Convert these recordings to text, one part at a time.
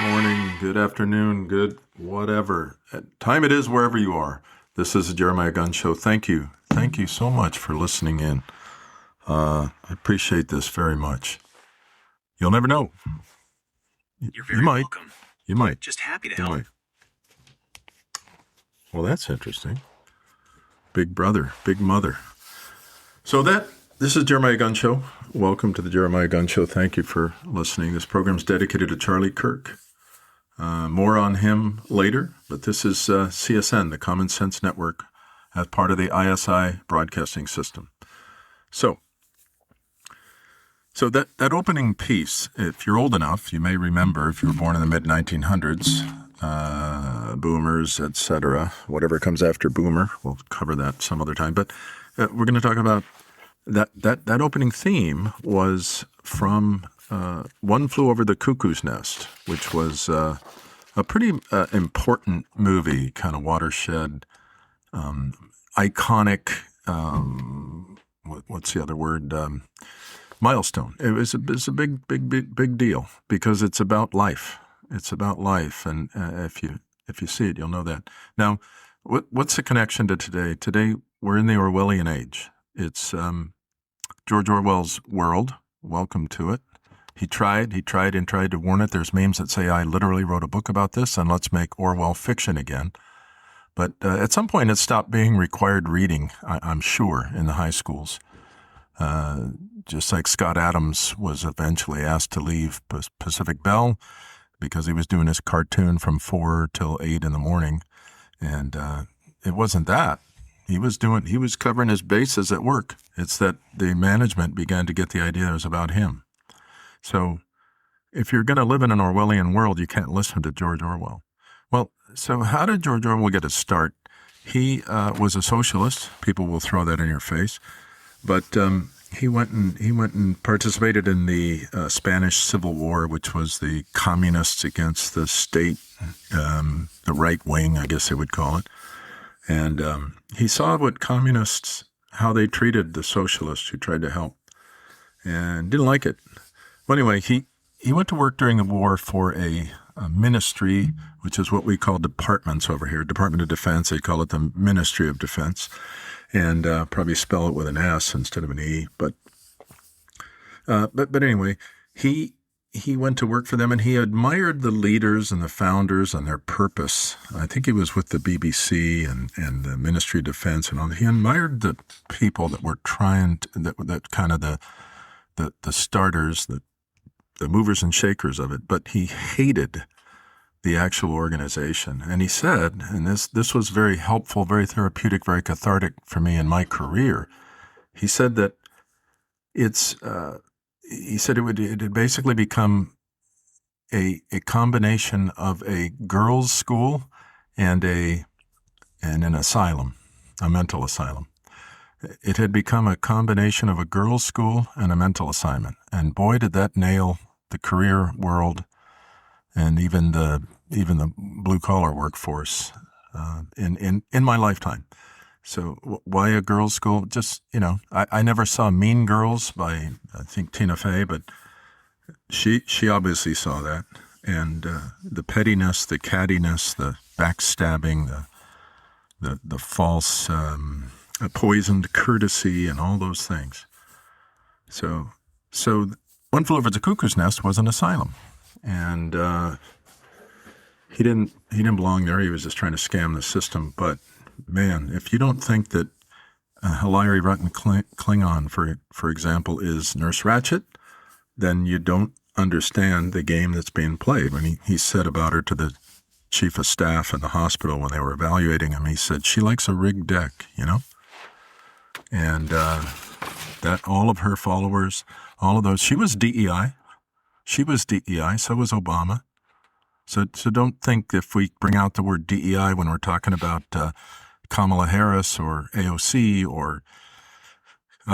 morning, good afternoon, good whatever time it is wherever you are. This is the Jeremiah Gunn Show. Thank you. Thank you so much for listening in. I appreciate this very much. You'll never know. You're very welcome. You might. Just happy to help. Well, that's interesting. Big brother, big mother. So this is Jeremiah Gunn Show. Welcome to the Jeremiah Gunn Show. Thank you for listening. This program is dedicated to Charlie Kirk. More on him later, but this is CSN, the Common Sense Network, as part of the ISI broadcasting system. So that opening piece, if you're old enough, you may remember, if you were born in the mid-1900s, boomers, etc., whatever comes after boomer, we'll cover that some other time. But we're going to talk about that opening theme was from One Flew Over the Cuckoo's Nest, which was a pretty important movie, kind of watershed, iconic, what's the other word? Milestone. It was a big deal because it's about life. It's about life, and if you see it, you'll know that. Now, what's the connection to today? Today, we're in the Orwellian age. It's George Orwell's world. Welcome to it. He tried to warn it. There's memes that say, I literally wrote a book about this, and let's make Orwell fiction again. But at some point, it stopped being required reading, I'm sure, in the high schools. Just like Scott Adams was eventually asked to leave Pacific Bell because he was doing his cartoon from 4 till 8 in the morning. And it wasn't that. He was covering his bases at work. It's that the management began to get the idea it was about him. So if you're going to live in an Orwellian world, you can't listen to George Orwell. Well, so how did George Orwell get his start? He was a socialist. People will throw that in your face. But he went and participated in the Spanish Civil War, which was the communists against the state, the right wing, I guess they would call it. And he saw what communists, how they treated the socialists who tried to help, and didn't like it. Well, anyway, he went to work during the war for a ministry, which is what we call departments over here, Department of Defense. They call it the Ministry of Defense, and probably spell it with an S instead of an E. But anyway, he went to work for them, and he admired the leaders and the founders and their purpose. I think he was with the BBC and the Ministry of Defense and all that. He admired the people that were trying to, that kind of the starters, the movers and shakers of it, but he hated the actual organization. And he said, and this was very helpful, very therapeutic, very cathartic for me in my career. He said that he said it had basically become a combination of a girls' school and an asylum, a mental asylum. It had become a combination of a girls' school and a mental assignment. And boy, did that nail the career world and even the blue collar workforce in my lifetime. So why a girls' school? Just, I never saw Mean Girls by, I think, Tina Fey, but she obviously saw that. And the pettiness, the cattiness, the backstabbing, the false, poisoned courtesy, and all those things. So One Flew Over the Cuckoo's Nest was an asylum. And he didn't belong there. He was just trying to scam the system. But man, if you don't think that Hilary Rotten Klingon, for example, is Nurse Ratched, then you don't understand the game that's being played. When he said about her to the chief of staff in the hospital when they were evaluating him, he said, she likes a rigged deck, And that all of her followers, all of those, she was DEI. So was Obama. So don't think if we bring out the word DEI when we're talking about Kamala Harris or AOC or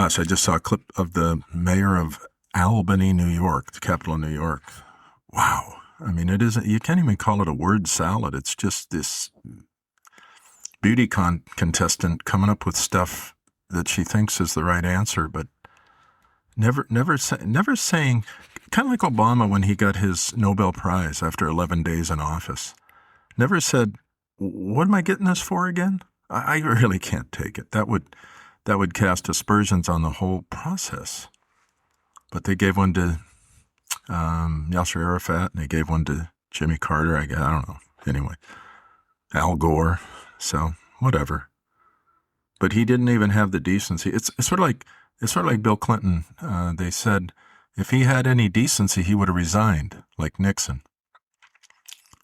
so I just saw a clip of the mayor of Albany, New York, the capital of New York. Wow. I mean, it isn't, you can't even call it a word salad. It's just this beauty contestant coming up with stuff that she thinks is the right answer, but never saying, kind of like Obama when he got his Nobel Prize after 11 days in office. Never said, "What am I getting this for again?" I really can't take it. That would cast aspersions on the whole process. But they gave one to Yasser Arafat, and they gave one to Jimmy Carter. I don't know. Anyway, Al Gore. So whatever. But he didn't even have the decency. It's sort of like Bill Clinton. They said if he had any decency, he would have resigned, like Nixon,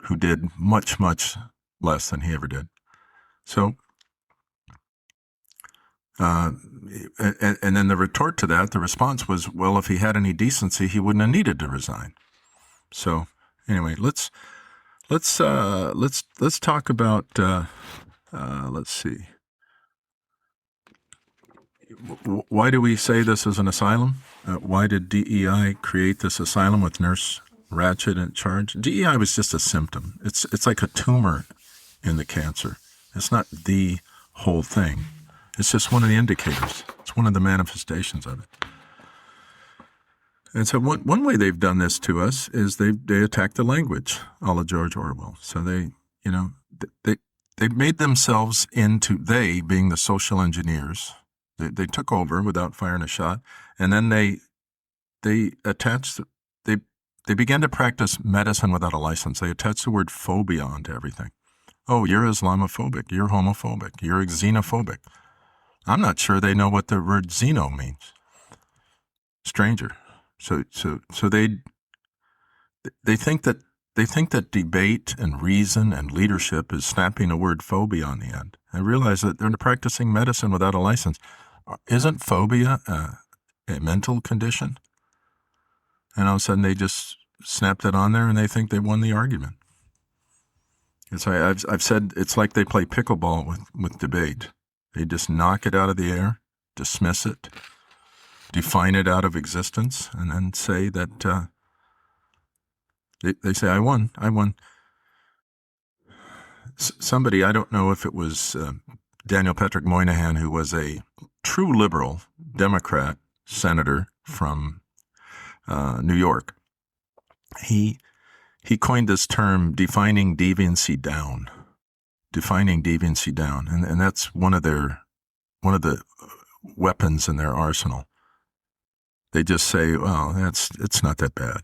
who did much, much less than he ever did. So, and then the retort to that, the response was, well, if he had any decency, he wouldn't have needed to resign. So, anyway, let's talk about. Let's see. Why do we say this is an asylum? Why did DEI create this asylum with Nurse Ratched in charge? DEI was just a symptom. It's like a tumor in the cancer. It's not the whole thing. It's just one of the indicators. It's one of the manifestations of it. And so one way they've done this to us is they attack the language, a la George Orwell. So they made themselves into, they being the social engineers. They took over without firing a shot, and then they attached. They began to practice medicine without a license. They attached the word phobia onto everything. Oh, you're Islamophobic. You're homophobic. You're xenophobic. I'm not sure they know what the word xeno means. Stranger. So they think that debate and reason and leadership is snapping a word phobia on the end. I realize that they're practicing medicine without a license. Isn't phobia a mental condition? And all of a sudden they just snap that on there and they think they won the argument. I've said it's like they play pickleball with debate. They just knock it out of the air, dismiss it, define it out of existence, and then say that they say, I won. Somebody, I don't know if it was Daniel Patrick Moynihan, who was a true liberal Democrat senator from New York. He coined this term, defining deviancy down, and that's one of the weapons in their arsenal. They just say, well, it's not that bad.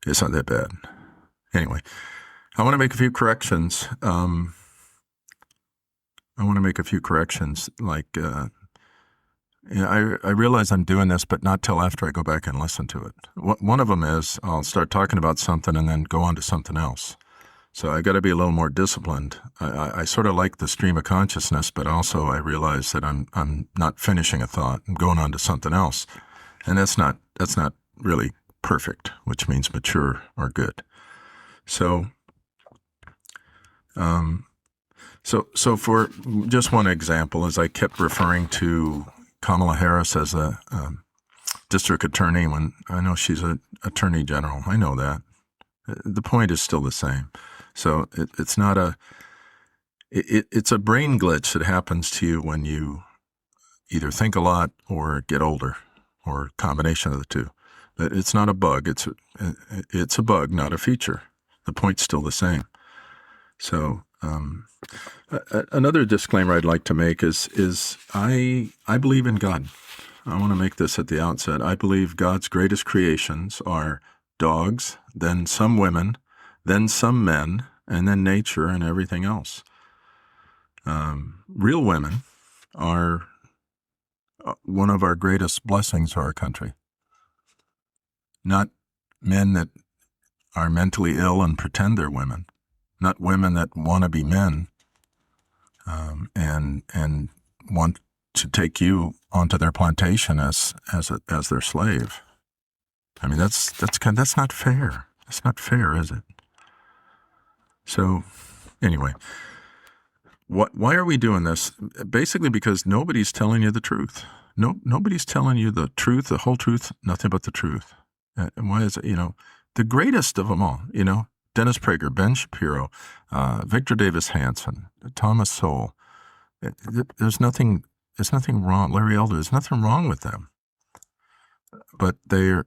It's not that bad. Anyway, I want to make a few corrections. I realize I'm doing this, but not till after I go back and listen to it. One of them is I'll start talking about something and then go on to something else. So I got to be a little more disciplined. I sort of like the stream of consciousness, but also I realize that I'm not finishing a thought. I'm going on to something else, and that's not really perfect, which means mature or good. So for just one example, as I kept referring to Kamala Harris as a district attorney, when I know she's an attorney general, I know that. The point is still the same. So it's not it's a brain glitch that happens to you when you either think a lot or get older, or a combination of the two. It's not a bug. It's a bug, not a feature. The point's still the same. So another disclaimer I'd like to make is I believe in God. I want to make this at the outset. I believe God's greatest creations are dogs, then some women, then some men, and then nature and everything else. Real women are one of our greatest blessings to our country. Not men that are mentally ill and pretend they're women. Not women that want to be men and want to take you onto their plantation as their slave. I mean, that's not fair. That's not fair, is it? So, anyway, why are we doing this? Basically, because nobody's telling you the truth. Nobody's telling you the truth, the whole truth, nothing but the truth. And why is it? The greatest of them all. Dennis Prager, Ben Shapiro, Victor Davis Hanson, Thomas Sowell. There's nothing wrong. Larry Elder. There's nothing wrong with them. but they're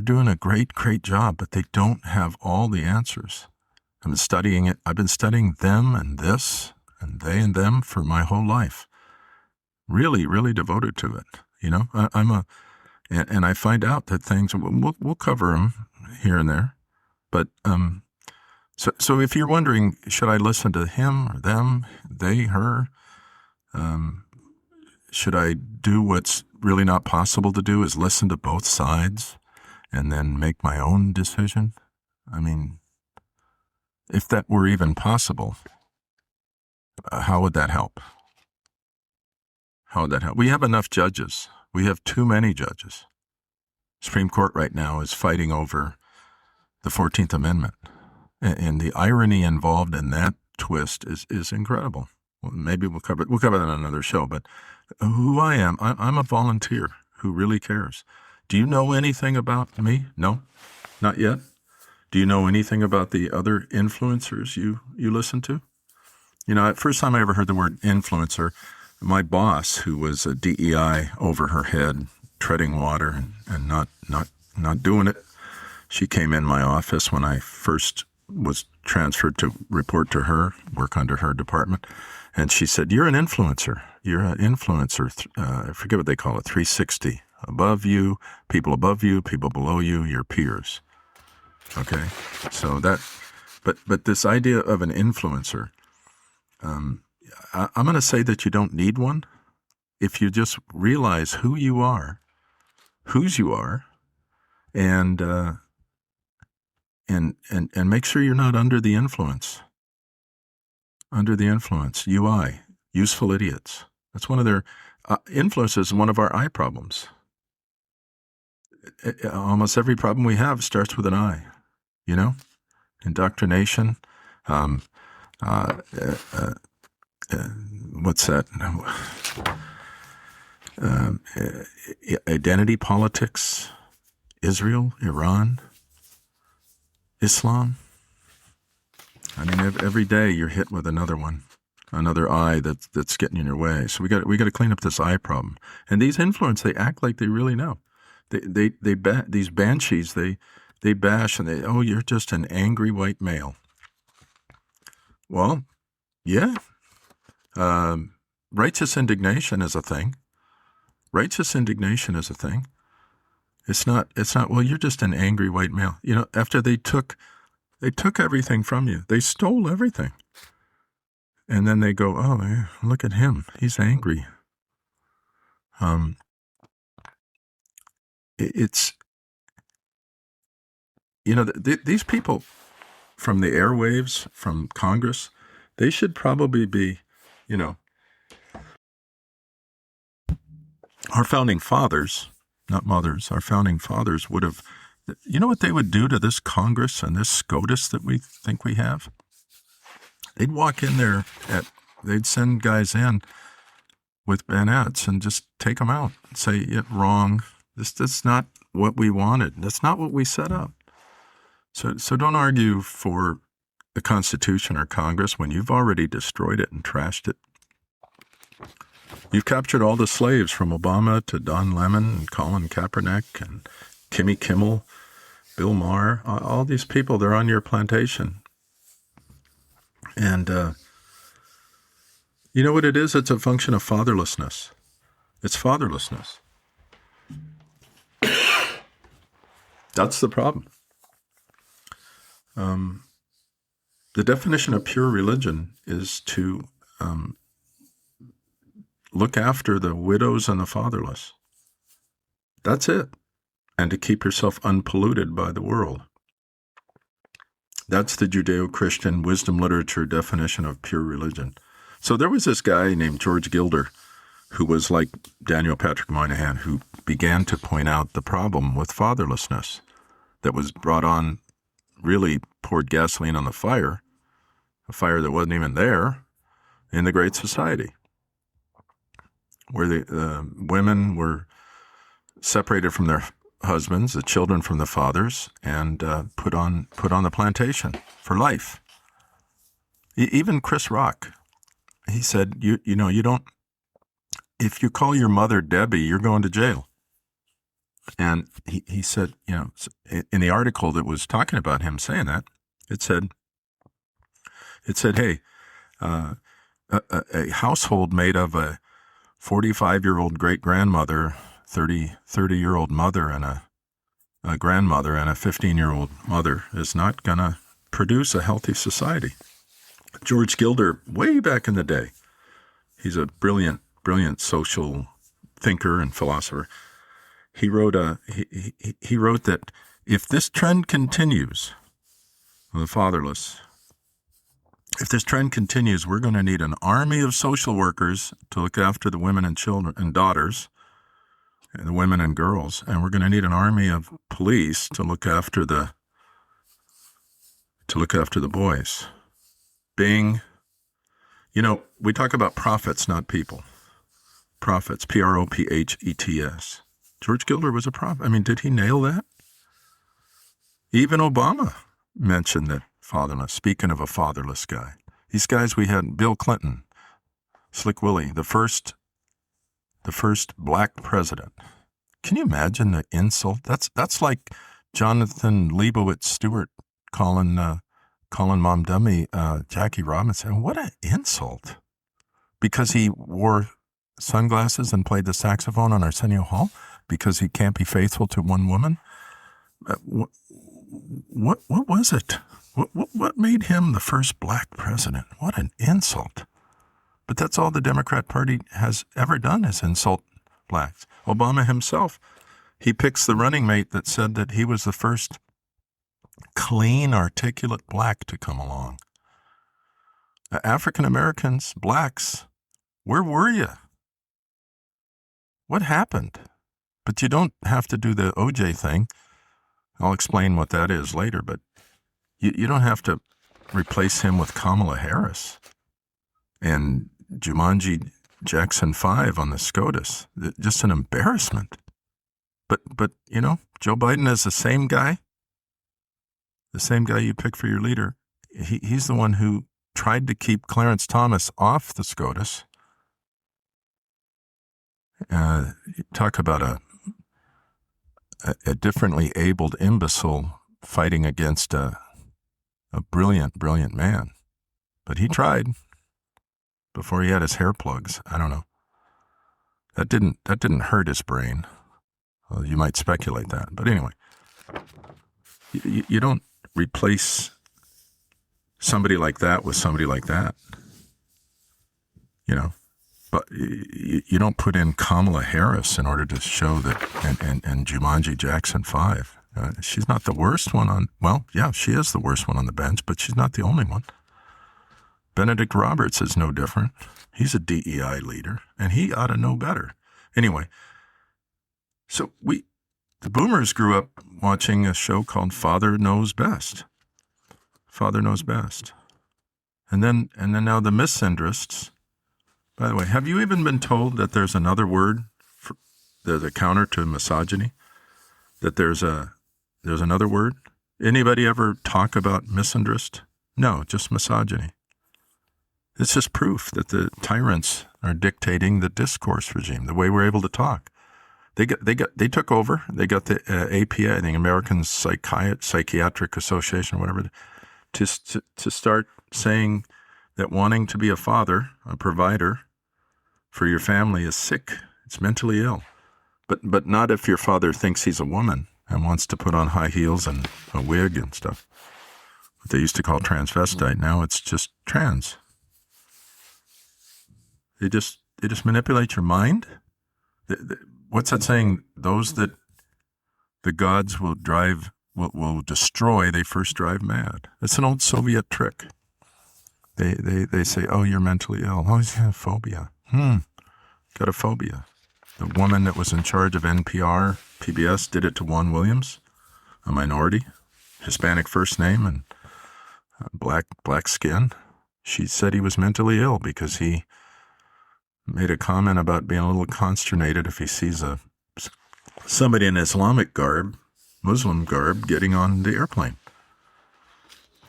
doing a great job, but they don't have all the answers. I've been studying it. I've been studying them and this and they and them for my whole life. Really devoted to it. And I find out that things we'll cover them here and there, but so if you're wondering, should I listen to him or them, they, her? Should I do what's really not possible to do, is listen to both sides and then make my own decision? I mean, if that were even possible, how would that help? How would that help? We have enough judges. We have too many judges. Supreme Court right now is fighting over the 14th Amendment. And the irony involved in that twist is incredible. Well, maybe we'll cover that in another show, but who I am, I'm a volunteer who really cares. Do you know anything about me? No, not yet. Do you know anything about the other influencers you listen to? First time I ever heard the word influencer, my boss, who was a DEI over her head, treading water and not doing it, she came in my office when I first was transferred to report to her, work under her department. And she said, "You're an influencer. You're an influencer. I forget what they call it, 360. Above you, people below you, your peers." Okay. So but this idea of an influencer, I'm going to say that you don't need one if you just realize who you are, whose you are, and make sure you're not under the influence. Under the influence, UI, useful idiots. That's one of their influences. One of our I problems. Almost every problem we have starts with an I. Indoctrination. What's that? Identity politics. Israel, Iran, Islam. I mean, every day you're hit with another I that's getting in your way. So we got to clean up this I problem. And these influence, they act like they really know. These banshees, they bash and you're just an angry white male. Well, yeah. Righteous indignation is a thing. It's not, well, you're just an angry white male. After they took everything from you. They stole everything. And then they go, "Oh, look at him. He's angry." These people from the airwaves, from Congress, they should probably be, our founding fathers, not mothers, our founding fathers would have, you know what they would do to this Congress and this SCOTUS that we think we have? They'd walk in there, they'd send guys in with bayonets and just take them out and say, "It's wrong. That's not what we wanted. That's not what we set up." So don't argue for the Constitution or Congress when you've already destroyed it and trashed it. You've captured all the slaves from Obama to Don Lemon and Colin Kaepernick and Kimmy Kimmel, Bill Maher. All these people, they're on your plantation. And you know what it is? It's a function of fatherlessness. It's fatherlessness. That's the problem. The definition of pure religion is to look after the widows and the fatherless. That's it. And to keep yourself unpolluted by the world. That's the Judeo-Christian wisdom literature definition of pure religion. So there was this guy named George Gilder who was like Daniel Patrick Moynihan, who began to point out the problem with fatherlessness that was brought on, really poured gasoline on the fire, a fire that wasn't even there in the Great Society, where the women were separated from their husbands, the children from the fathers, and put on the plantation for life. Even Chris Rock, he said, you don't, if you call your mother Debbie, you're going to jail. And he said, in the article that was talking about him saying that, it said, hey, a household made of a 45-year-old great-grandmother, 30-year-old mother, and a grandmother, and a 15-year-old mother is not going to produce a healthy society. George Gilder, way back in the day, he's a brilliant social thinker and philosopher. He wrote he wrote that if this trend continues, the fatherless, if this trend continues, we're going to need an army of social workers to look after the women and children and daughters, and the women and girls, and we're going to need an army of police to look after the boys. Being, we talk about prophets, not people. Prophets, Prophets. George Gilder was a prophet. I mean, did he nail that? Even Obama mentioned that fatherless. Speaking of a fatherless guy, these guys we had, Bill Clinton, Slick Willie, the first black president. Can you imagine the insult? That's like Jonathan Leibowitz Stewart calling Mom Dummy Jackie Robinson. What an insult! Because he wore sunglasses and played the saxophone on Arsenio Hall. Because he can't be faithful to one woman. What was it? What made him the first black president? What an insult! But that's all the Democrat Party has ever done is insult blacks. Obama himself, he picks the running mate that said that he was the first clean, articulate black to come along. African Americans, blacks, where were you? What happened? But you don't have to do the OJ thing. I'll explain what that is later, but you don't have to replace him with Kamala Harris and Jumanji Jackson 5 on the SCOTUS. Just an embarrassment. But Joe Biden is the same guy you pick for your leader. He's the one who tried to keep Clarence Thomas off the SCOTUS. Talk about a differently abled imbecile fighting against a brilliant man. But he tried before he had his hair plugs. I don't know. That didn't hurt his brain. Well, you might speculate that. But anyway, you don't replace somebody like that with somebody like that. But you don't put in Kamala Harris in order to show that, and Jumanji Jackson 5. She's not the worst one on, well, yeah, she is the worst one on the bench, but she's not the only one. Benedict Roberts is no different. He's a DEI leader, and he ought to know better. Anyway, so the boomers grew up watching a show called Father Knows Best. Father Knows Best. And then now the misandrists. By the way, have you even been told that there's another word there's a counter to misogyny? That there's another word? Anybody ever talk about misandrist? No, just misogyny. It's just proof that the tyrants are dictating the discourse regime, the way we're able to talk. They took over. They got the APA, the American Psychiatric Association, or whatever, to start saying that wanting to be a father, a provider for your family is sick. It's mentally ill. But not if your father thinks he's a woman and wants to put on high heels and a wig and stuff. What they used to call transvestite. Now it's just trans. They just manipulate your mind. What's that saying? Those that the gods will destroy, they first drive mad. It's an old Soviet trick. They say, oh, you're mentally ill. Oh, you have phobia. Got a phobia. The woman that was in charge of NPR, PBS, did it to Juan Williams, a minority, Hispanic first name and black skin. She said he was mentally ill because he made a comment about being a little consternated if he sees somebody in Islamic garb, Muslim garb, getting on the airplane.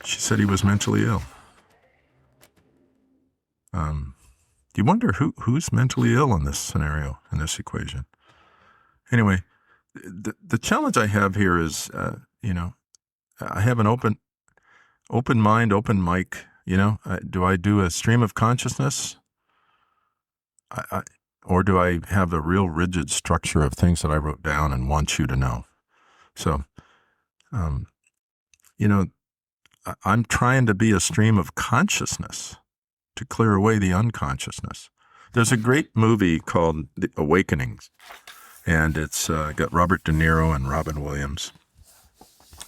She said he was mentally ill. You wonder who's mentally ill in this scenario, in this equation. Anyway, the challenge I have here is, I have an open mind, open mic. Do I do a stream of consciousness, or do I have a real rigid structure of things that I wrote down and want you to know? So, I'm trying to be a stream of consciousness to clear away the unconsciousness. There's a great movie called The Awakenings, and it's got Robert De Niro and Robin Williams.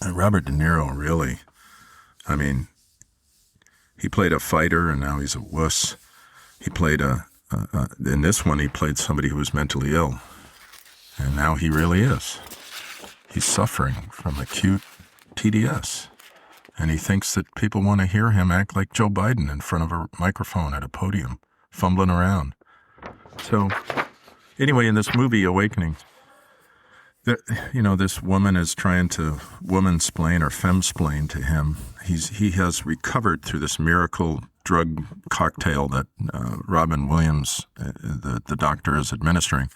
And Robert De Niro really, he played a fighter and now he's a wuss. He played in this one, he played somebody who was mentally ill. And now he really is. He's suffering from acute TDS. And he thinks that people want to hear him act like Joe Biden in front of a microphone at a podium, fumbling around. So, anyway, in this movie, Awakening, this woman is trying to woman-splain or femme-splain to him. He has recovered through this miracle drug cocktail that Robin Williams, the doctor, is administering.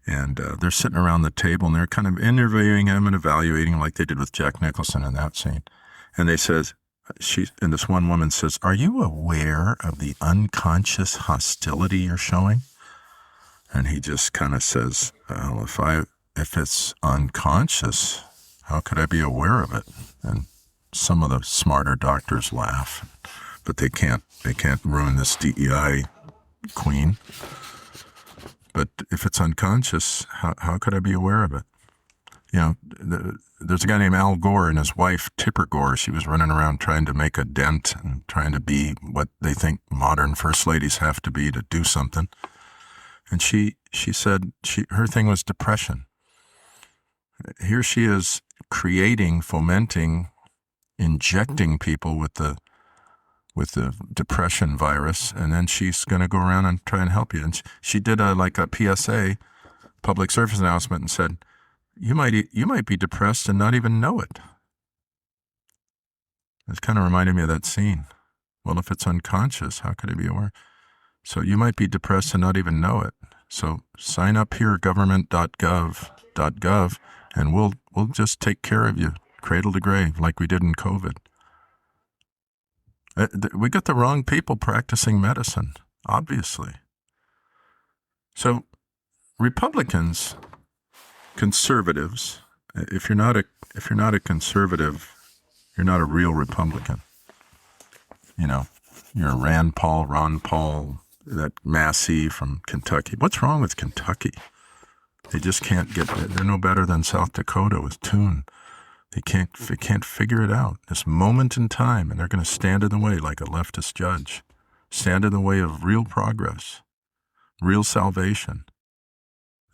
And they're sitting around the table, and they're kind of interviewing him and evaluating like they did with Jack Nicholson in that scene. And they says, and this one woman says, "Are you aware of the unconscious hostility you're showing?" And he just kind of says, "Well, if it's unconscious, how could I be aware of it?" And some of the smarter doctors laugh, but they can't ruin this DEI queen. But if it's unconscious, how could I be aware of it? There's a guy named Al Gore and his wife, Tipper Gore. She was running around trying to make a dent and trying to be what they think modern first ladies have to be to do something. And she said her thing was depression. Here she is creating, fomenting, injecting people with the depression virus, and then she's going to go around and try and help you. And she did a PSA, public service announcement, and said, you might be depressed and not even know it. It kind of reminded me of that scene. Well, if it's unconscious, how could I be aware? So you might be depressed and not even know it. So sign up here, government.gov, and we'll just take care of you, cradle to grave, like we did in COVID. We got the wrong people practicing medicine, obviously. So Republicans, conservatives, if you're not a conservative, you're not a real Republican. You're a Ron Paul, that Massey from Kentucky. What's wrong with Kentucky? They just can't they're no better than South Dakota with tune. They can't figure it out. This moment in time, and they're going to stand in the way like a leftist judge. Stand in the way of real progress, real salvation.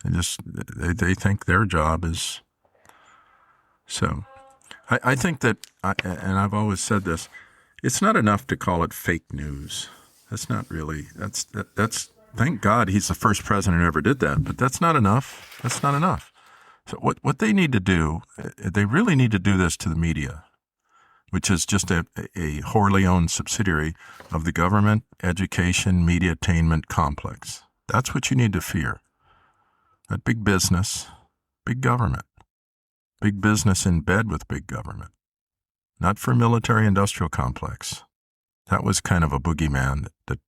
They think their job is. So I think that, and I've always said this, it's not enough to call it fake news. That's not really, that's thank God he's the first president who ever did that, but that's not enough. That's not enough. So what they need to do, they really need to do this to the media, which is just a wholly owned subsidiary of the government, education, media-tainment complex. That's what you need to fear. Not big business, big government. Big business in bed with big government. Not for military-industrial complex. That was kind of a boogeyman that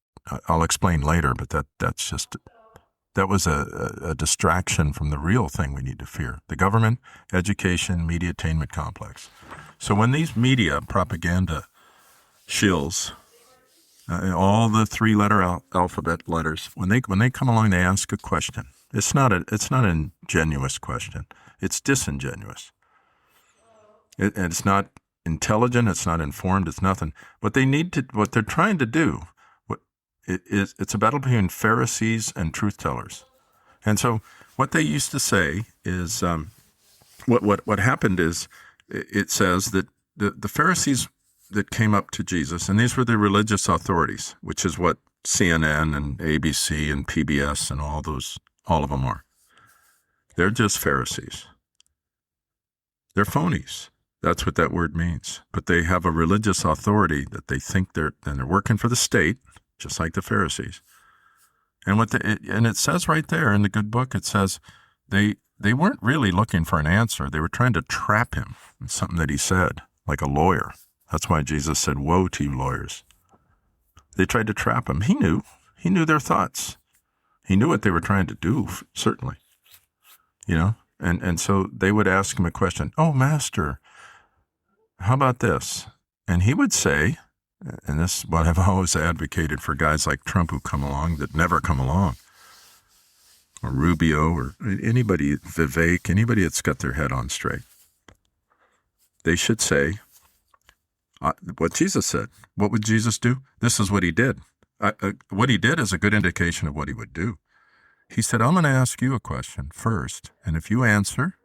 I'll explain later, but that was a distraction from the real thing we need to fear. The government, education, media-tainment complex. So when these media propaganda shills, all the three-letter alphabet letters, when they come along, they ask a question. It's not an ingenuous question. It's disingenuous. It's not intelligent. It's not informed. It's nothing. What they're trying to do, it's a battle between Pharisees and truth tellers. And so what they used to say is, what happened is, it says that the Pharisees that came up to Jesus, and these were the religious authorities, which is what CNN and ABC and PBS and all of them are. They're just Pharisees. They're phonies. That's what that word means. But they have a religious authority that they think they're working for the state, just like the Pharisees. And and it says right there in the good book, it says they they weren't really looking for an answer. They were trying to trap him in something that he said, like a lawyer. That's why Jesus said, "Woe to you, lawyers." They tried to trap him. He knew. He knew their thoughts. He knew what they were trying to do, certainly. And so they would ask him a question. "Oh, Master, how about this?" And he would say, and this is what I've always advocated for guys like Trump who come along that never come along, or Rubio, or anybody, Vivek, anybody that's got their head on straight. They should say what Jesus said. What would Jesus do? This is what he did. What he did is a good indication of what he would do. He said, "I'm going to ask you a question first, and if you answer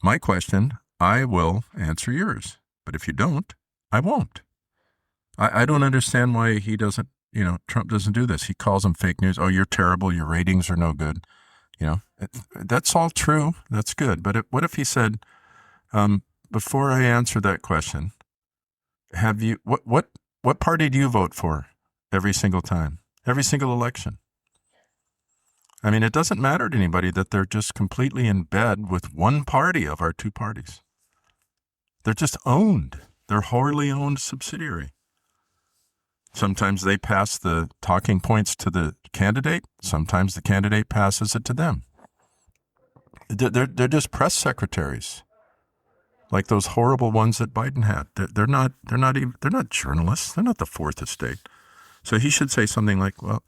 my question, I will answer yours. But if you don't, I won't." I don't understand why he doesn't, Trump doesn't do this. He calls them fake news. "Oh, you're terrible. Your ratings are no good." That's all true. That's good. But what if he said, before I answer that question, what party do you vote for every single time, every single election? I mean, it doesn't matter to anybody that they're just completely in bed with one party of our two parties. They're just owned. They're wholly owned subsidiary. Sometimes they pass the talking points to the candidate. Sometimes the candidate passes it to them. They're just press secretaries, like those horrible ones that Biden had. They're not journalists. They're not the fourth estate. So he should say something like, "Well,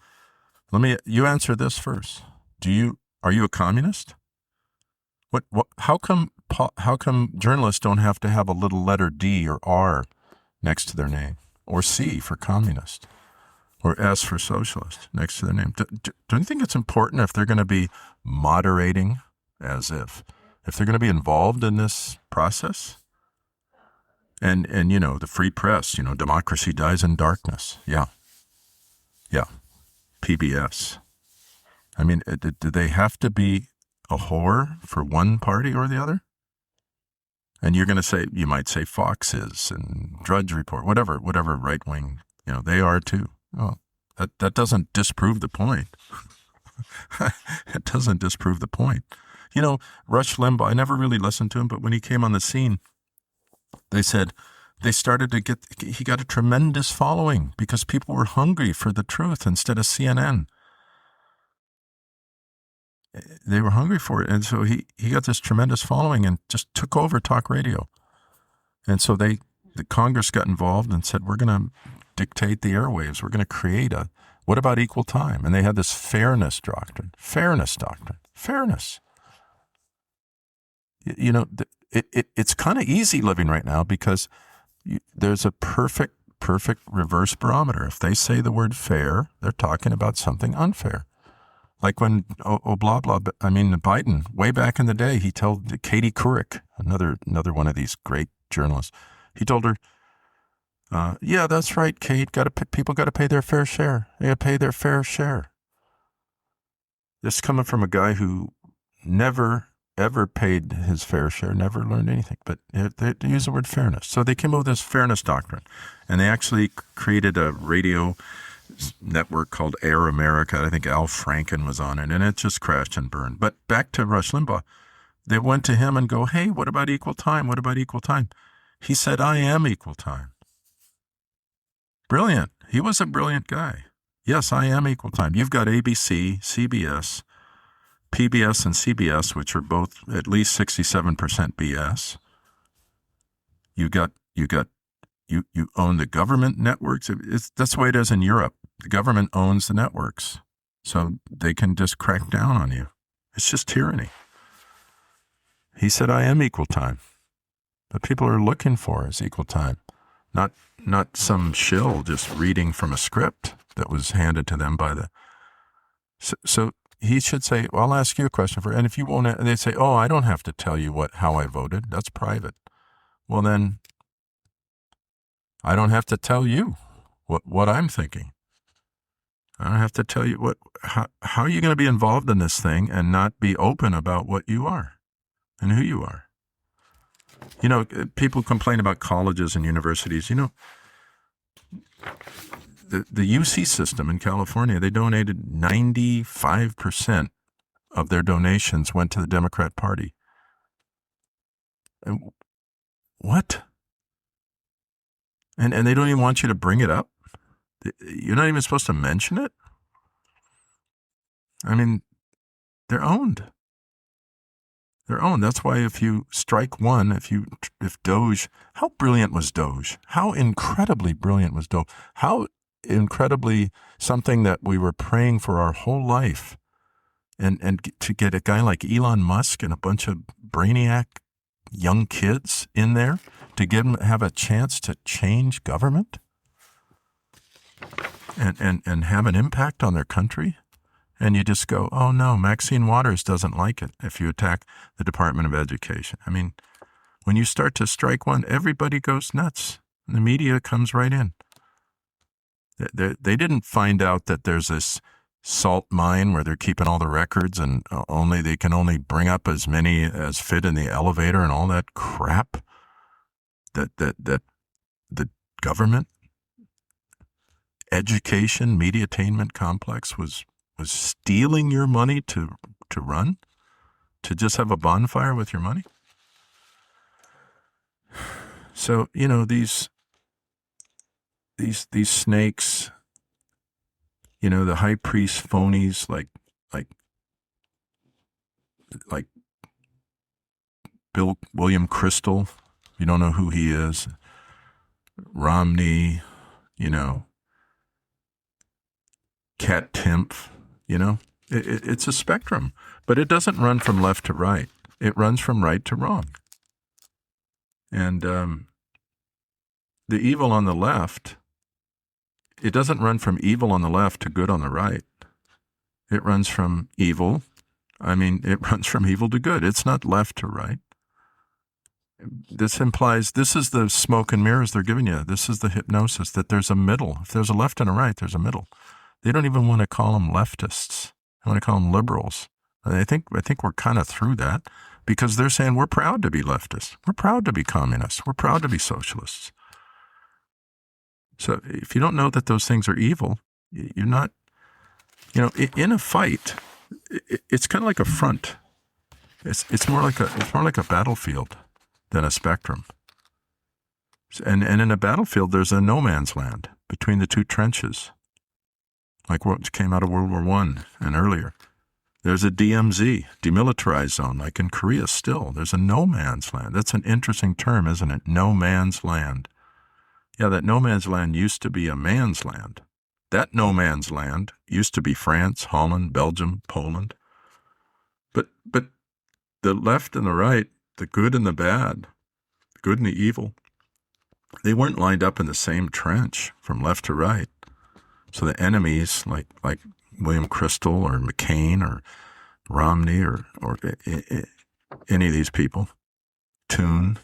you answer this first. Are you a communist? How come journalists don't have to have a little letter D or R next to their name, or C for communist, or S for socialist next to their name? Don't you think it's important if they're going to be moderating, if they're going to be involved in this process? And the free press, democracy dies in darkness. Yeah. PBS. I mean, do they have to be a whore for one party or the other? And you might say Fox is, and Drudge Report, whatever right wing, they are too. Oh, that doesn't disprove the point. It doesn't disprove the point. Rush Limbaugh, I never really listened to him, but when he came on the scene, they said he got a tremendous following because people were hungry for the truth instead of CNN. They were hungry for it. And so he got this tremendous following and just took over talk radio. And so the Congress got involved and said, "We're going to dictate the airwaves. We're going to create what about equal time?" And they had this fairness doctrine. Fairness. It's kind of easy living right now because there's a perfect reverse barometer. If they say the word fair, they're talking about something unfair. Like when Biden, way back in the day, he told Katie Couric, another one of these great journalists, he told her, "Yeah, that's right, Kate. People got to pay their fair share. They got to pay their fair share." This is coming from a guy who never ever paid his fair share, never learned anything. But they use the word fairness. So they came up with this fairness doctrine, and they actually created a radio network called Air America. I think Al Franken was on it, and it just crashed and burned. But back to Rush Limbaugh, they went to him and go, "Hey, what about equal time? What about equal time?" He said, "I am equal time." Brilliant. He was a brilliant guy. Yes, I am equal time. You've got ABC, CBS, PBS, and CBS, which are both at least 67% BS. You own the government networks. That's the way it is in Europe. The government owns the networks, so they can just crack down on you. It's just tyranny. He said, "I am equal time." What people are looking for is equal time, not some shill just reading from a script that was handed to them by the. So he should say, "Well, I'll ask you a question and if you won't," and they say, "Oh, I don't have to tell you how I voted. That's private." Well, then I don't have to tell you what I'm thinking. I don't have to tell you how are you going to be involved in this thing and not be open about what you are and who you are? People complain about colleges and universities. The UC system in California, they donated 95% of their donations went to the Democrat Party. And what? And they don't even want you to bring it up? You're not even supposed to mention it? I mean, they're owned. They're owned. That's why if you strike one, if Doge, how brilliant was Doge? How incredibly brilliant was Doge? How incredibly something that we were praying for our whole life. And to get a guy like Elon Musk and a bunch of brainiac young kids in there to have a chance to change government and have an impact on their country. And you just go, oh no, Maxine Waters doesn't like it if you attack the Department of Education. I mean, when you start to strike one, everybody goes nuts. The media comes right in. They didn't find out that there's this salt mine where they're keeping all the records and they can only bring up as many as fit in the elevator and all that crap that the government education mediatainment complex was stealing your money to run, to just have a bonfire with your money. So, these snakes, the high priest phonies like William Crystal, you don't know who he is, Romney, Cat Timpf, it's a spectrum, but it doesn't run from left to right. It runs from right to wrong. And the evil on the left, it doesn't run from evil on the left to good on the right. It runs from evil. It runs from evil to good. It's not left to right. This implies, this is the smoke and mirrors they're giving you. This is the hypnosis, that there's a middle. If there's a left and a right, there's a middle. They don't even want to call them leftists. They want to call them liberals. And I think we're kind of through that, because they're saying we're proud to be leftists. We're proud to be communists. We're proud to be socialists. So if you don't know that those things are evil, you're not, in a fight, it's kind of like a front. It's more like a battlefield than a spectrum. And in a battlefield, there's a no man's land between the two trenches, like what came out of World War I and earlier. There's a DMZ, demilitarized zone, like in Korea still. There's a no man's land. That's an interesting term, isn't it? No man's land. Yeah, that no man's land used to be a man's land. That no man's land used to be France, Holland, Belgium, Poland. But the left and the right, the good and the bad, the good and the evil, they weren't lined up in the same trench from left to right. So the enemies, like William Crystal or McCain or Romney or any of these people, Thune,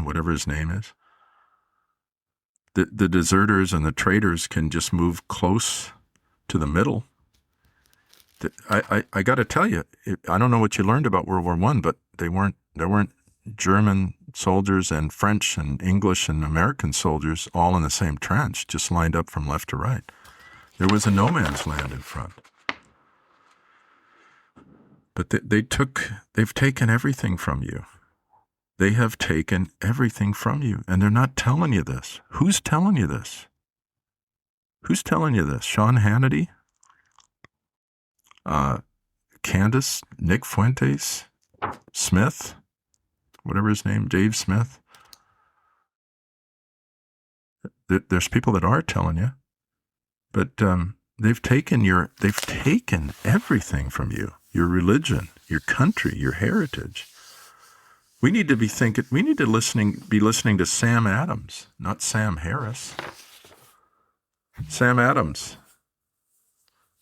whatever his name is, the deserters and the traitors can just move close to the middle. I got to tell you, I don't know what you learned about World War I, but there weren't German soldiers and French and English and American soldiers all in the same trench, just lined up from left to right. There was a no man's land in front. But they've taken everything from you. They have taken everything from you, and they're not telling you this. Who's telling you this? Who's telling you this? Sean Hannity? Candace? Nick Fuentes? Smith? Whatever his name, Dave Smith? There's people that are telling you, but they've taken everything from you. Your religion, your country, your heritage. We need to be listening to Sam Adams, not Sam Harris. Sam Adams,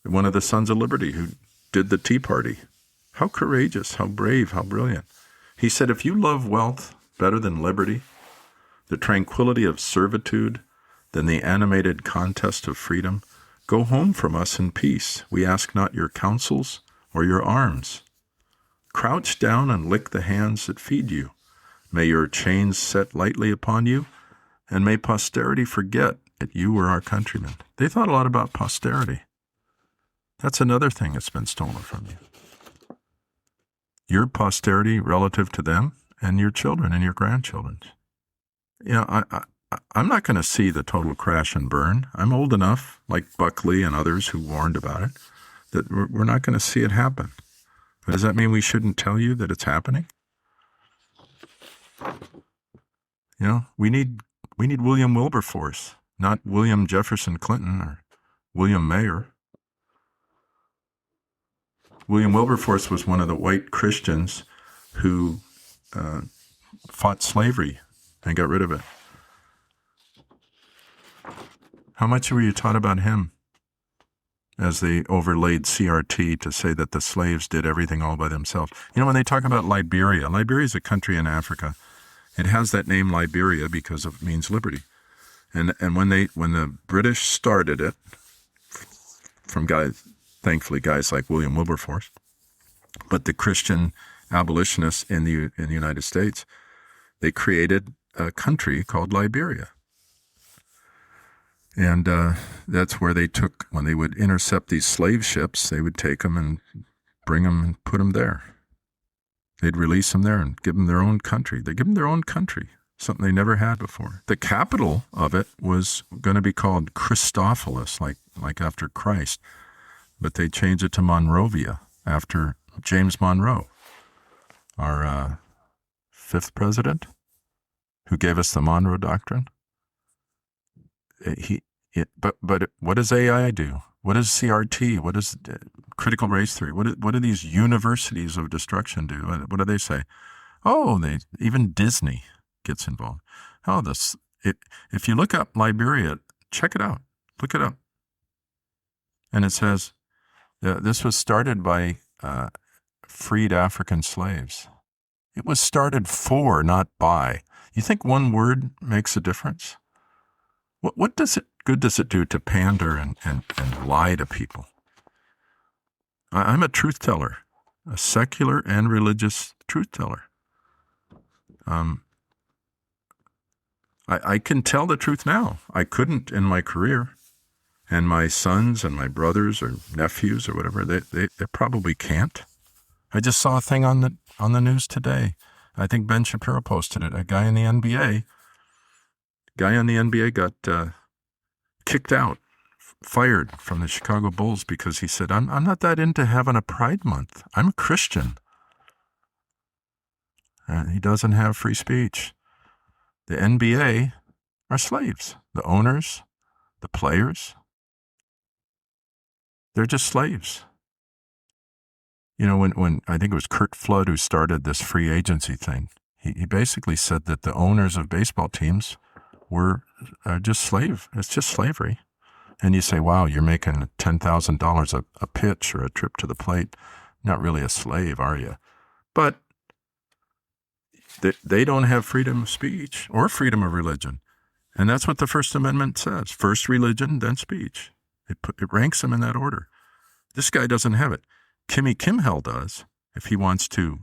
one of the Sons of Liberty who did the Tea Party. How courageous, how brave, how brilliant. He said, if you love wealth better than liberty, the tranquility of servitude than the animated contest of freedom, go home from us in peace. We ask not your counsels or your arms. Crouch down and lick the hands that feed you. May your chains set lightly upon you, and may posterity forget that you were our countrymen. They thought a lot about posterity. That's another thing that's been stolen from you. your posterity relative to them and your children and your grandchildren. I'm not going to see the total crash and burn. I'm old enough, like Buckley and others who warned about it, that we're not going to see it happen. But does that mean we shouldn't tell you that it's happening? We need William Wilberforce, not William Jefferson Clinton or William Mayer. William Wilberforce was one of the white Christians who fought slavery and got rid of it. How much were you taught about him as they overlaid CRT to say that the slaves did everything all by themselves? When they talk about Liberia is a country in Africa. It has that name Liberia because it means liberty. And when the British started it, from thankfully guys like William Wilberforce, but the Christian abolitionists in the United States, they created a country called Liberia. And that's where when they would intercept these slave ships, they would take them and bring them and put them there. They'd release them there and give them their own country. They give them their own country, something they never had before. The capital of it was going to be called Christopolis, like after Christ, but they changed it to Monrovia after James Monroe, our fifth president, who gave us the Monroe Doctrine. But what does AI do? What does CRT? What does critical race theory? What do these universities of destruction do? What do they say? Oh, even Disney gets involved. Oh, if you look up Liberia, check it out. Look it up. And it says this was started by freed African slaves. It was started for, not by. You think one word makes a difference? What good does it do to pander and lie to people? I'm a truth teller, a secular and religious truth teller. I can tell the truth now. I couldn't in my career. And my sons and my brothers or nephews or whatever, they probably can't. I just saw a thing on the news today. I think Ben Shapiro posted it. A guy in the NBA got kicked out, fired from the Chicago Bulls because he said, I'm not that into having a Pride Month. I'm a Christian. And he doesn't have free speech. The NBA are slaves. The owners, the players, they're just slaves. When I think it was Curt Flood who started this free agency thing, he basically said that the owners of baseball teams are just slave. It's just slavery. And you say, wow, you're making $10,000 a pitch or a trip to the plate. Not really a slave, are you? But they don't have freedom of speech or freedom of religion. And that's what the First Amendment says. First religion, then speech. It ranks them in that order. This guy doesn't have it. Kimmy Kimmel does, if he wants to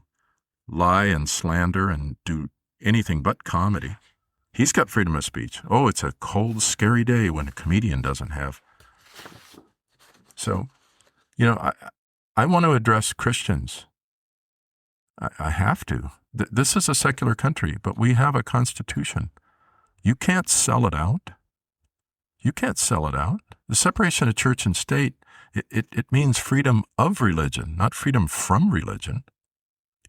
lie and slander and do anything but comedy. He's got freedom of speech. Oh, it's a cold, scary day when a comedian doesn't have. So, I want to address Christians. I have to. This is a secular country, but we have a constitution. You can't sell it out. You can't sell it out. The separation of church and state, it means freedom of religion, not freedom from religion.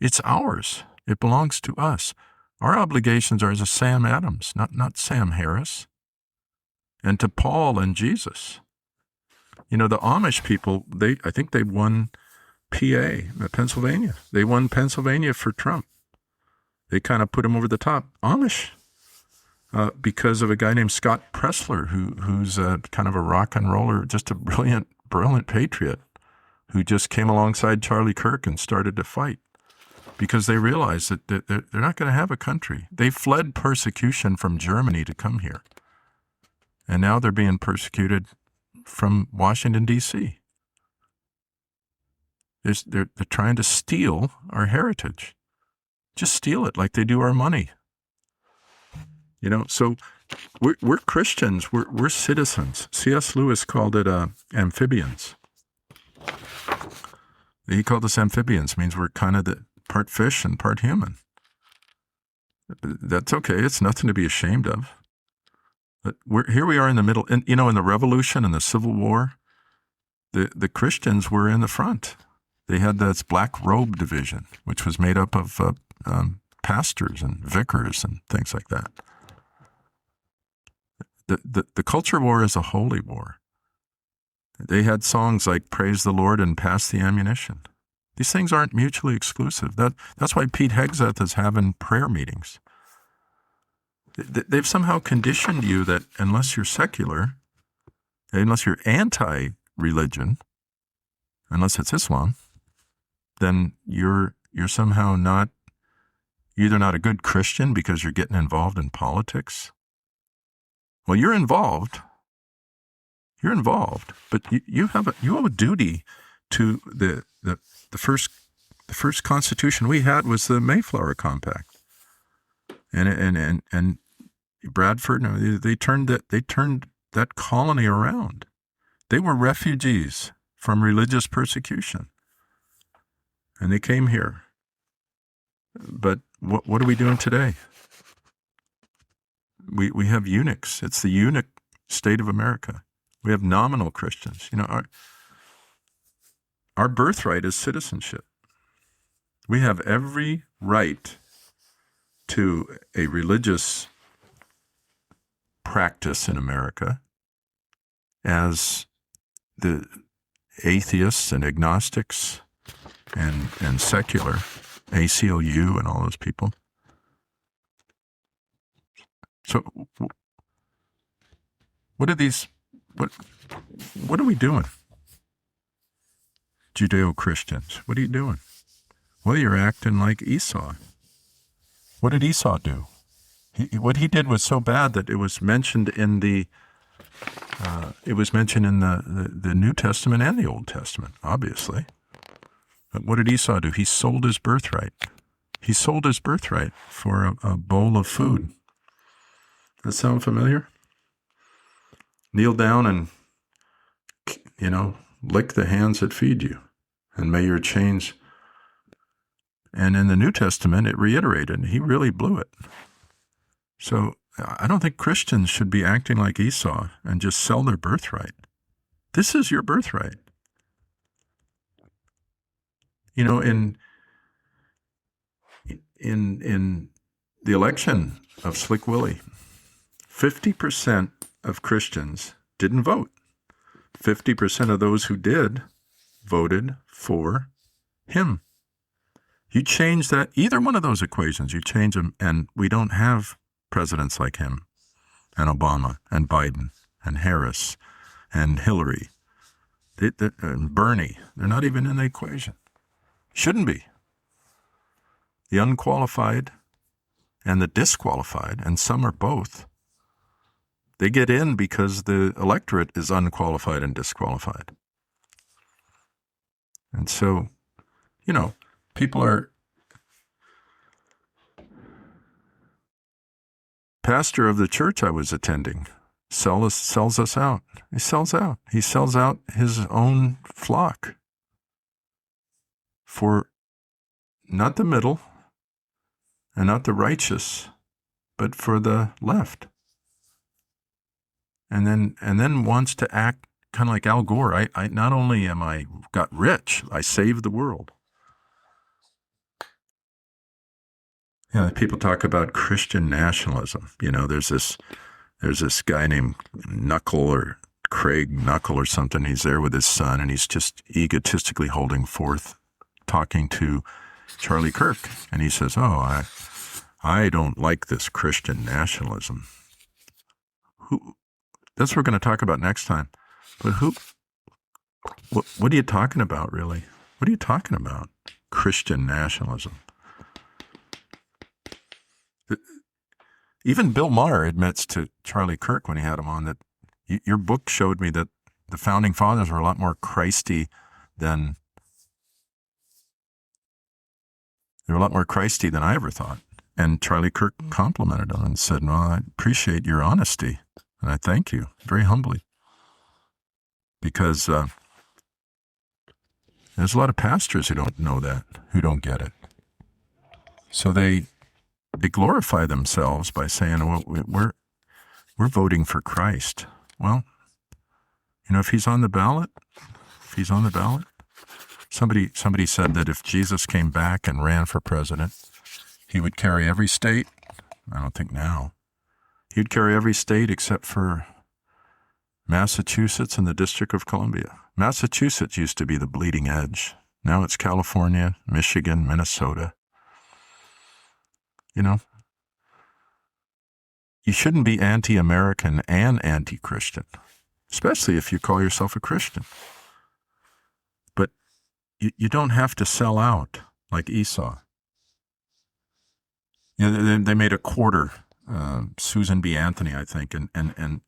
It's ours. It belongs to us. Our obligations are as a Sam Adams, not Sam Harris. And to Paul and Jesus. The Amish people, I think they won PA, Pennsylvania. They won Pennsylvania for Trump. They kind of put him over the top. Amish. Because of a guy named Scott Pressler, who's kind of a rock and roller, just a brilliant patriot, who just came alongside Charlie Kirk and started to fight. Because they realized that they're not going to have a country. They fled persecution from Germany to come here. And now they're being persecuted from Washington, D.C. They're trying to steal our heritage. Just steal it like they do our money. So we're Christians. We're citizens. C.S. Lewis called it amphibians. He called us amphibians. Means we're kind of the part fish and part human. That's okay. It's nothing to be ashamed of. But here we are in the middle. And, in the Revolution and the Civil War, the Christians were in the front. They had this black robe division, which was made up of pastors and vicars and things like that. The culture war is a holy war. They had songs like "Praise the Lord" and "Pass the Ammunition." These things aren't mutually exclusive. That's why Pete Hegseth is having prayer meetings. They've somehow conditioned you that unless you're secular, unless you're anti-religion, unless it's Islam, then you're somehow not, either not a good Christian because you're getting involved in politics. Well, you're involved, but you have a duty to the first Constitution we had was the Mayflower Compact, and Bradford. They turned that colony around. They were refugees from religious persecution, and they came here. But what are we doing today? We have eunuchs. It's the eunuch state of America. We have nominal Christians. Our birthright is citizenship. We have every right to a religious practice in America as the atheists and agnostics and secular, ACLU and all those people. So what are we doing? Judeo-Christians, what are you doing? Well, you're acting like Esau. What did Esau do? What he did was so bad that it was mentioned in the New Testament and the Old Testament, obviously. But what did Esau do? He sold his birthright. He sold his birthright for a bowl of food. Does that sound familiar? Kneel down and, lick the hands that feed you, and may your chains. And in the New Testament, it reiterated, he really blew it. So I don't think Christians should be acting like Esau and just sell their birthright. This is your birthright. In the election of Slick Willie, 50% of Christians didn't vote. 50% of those who did voted for him. You change that, either one of those equations, you change them, and we don't have presidents like him, and Obama, and Biden, and Harris, and Hillary, and Bernie. They're not even in the equation. Shouldn't be. The unqualified and the disqualified, and some are both, they get in because the electorate is unqualified and disqualified. And so, people are, pastor of the church I was attending sells us out. He sells out. He sells out his own flock for not the middle and not the righteous, but for the left. And then wants to act kind of like Al Gore. I not only am I got rich, I saved the world. People talk about Christian nationalism. There's this guy named Knuckle or Craig Knuckle or something. He's there with his son, and he's just egotistically holding forth, talking to Charlie Kirk, and he says, "Oh, I don't like this Christian nationalism." That's what we're going to talk about next time. But what are you talking about, really? What are you talking about? Christian nationalism. Even Bill Maher admits to Charlie Kirk when he had him on that your book showed me that the founding fathers were a lot more Christy than I ever thought. And Charlie Kirk complimented him and said, "Well, I appreciate your honesty, and I thank you very humbly." Because there's a lot of pastors who don't know that, who don't get it. So they glorify themselves by saying, well, we're voting for Christ. Well, if he's on the ballot, somebody said that if Jesus came back and ran for president, he would carry every state. I don't think now. He'd carry every state except for Massachusetts and the District of Columbia. Massachusetts used to be the bleeding edge. Now it's California, Michigan, Minnesota. You shouldn't be anti-American and anti-Christian, especially if you call yourself a Christian. But you don't have to sell out like Esau. They made a quarter, Susan B. Anthony, I think, and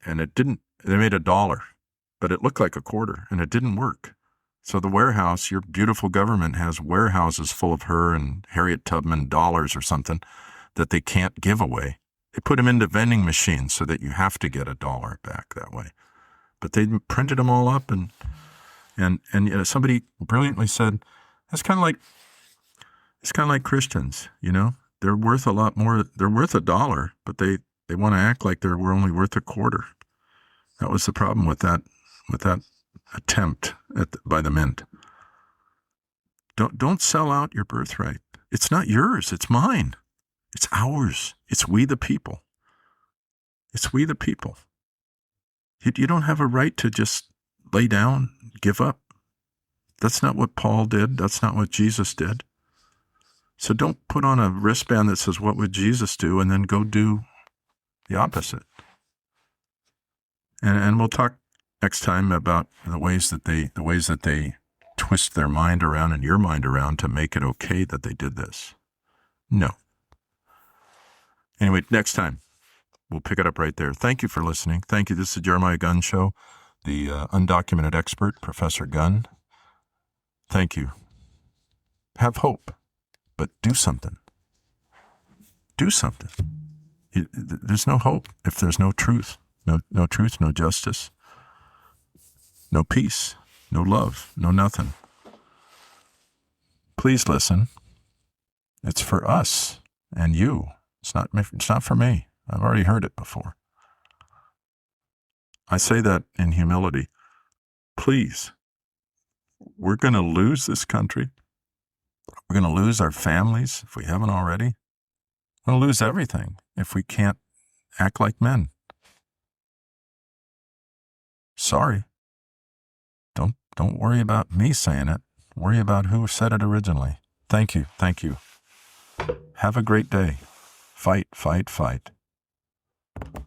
it didn't. They made $1, but it looked like a quarter, and it didn't work. So the warehouse, your beautiful government has warehouses full of her and Harriet Tubman dollars or something that they can't give away. They put them into vending machines so that you have to get $1 back that way. But they printed them all up, and somebody brilliantly said, it's kind of like Christians, They're worth a lot more. They're worth $1, but they want to act like we're only worth a quarter. That was the problem with that attempt by the mint. Don't sell out your birthright. It's not yours. It's mine. It's ours. It's we the people. It's we the people. You don't have a right to just lay down, give up. That's not what Paul did. That's not what Jesus did. So don't put on a wristband that says, what would Jesus do? And then go do the opposite. And we'll talk next time about the ways that they twist their mind around and your mind around to make it okay that they did this. No. Anyway, next time we'll pick it up right there. Thank you for listening. Thank you. This is the Jeremiah Gunn Show, the undocumented expert, Professor Gunn. Thank you. Have hope. But do something. Do something. There's no hope if there's no truth. No truth, no justice, no peace, no love, no nothing. Please listen. It's for us and you. It's not for me. I've already heard it before. I say that in humility. Please. We're going to lose this country. We're going to lose our families if we haven't already. We're going to lose everything if we can't act like men. Sorry. Don't worry about me saying it. Worry about who said it originally. Thank you. Thank you. Have a great day. Fight, fight, fight.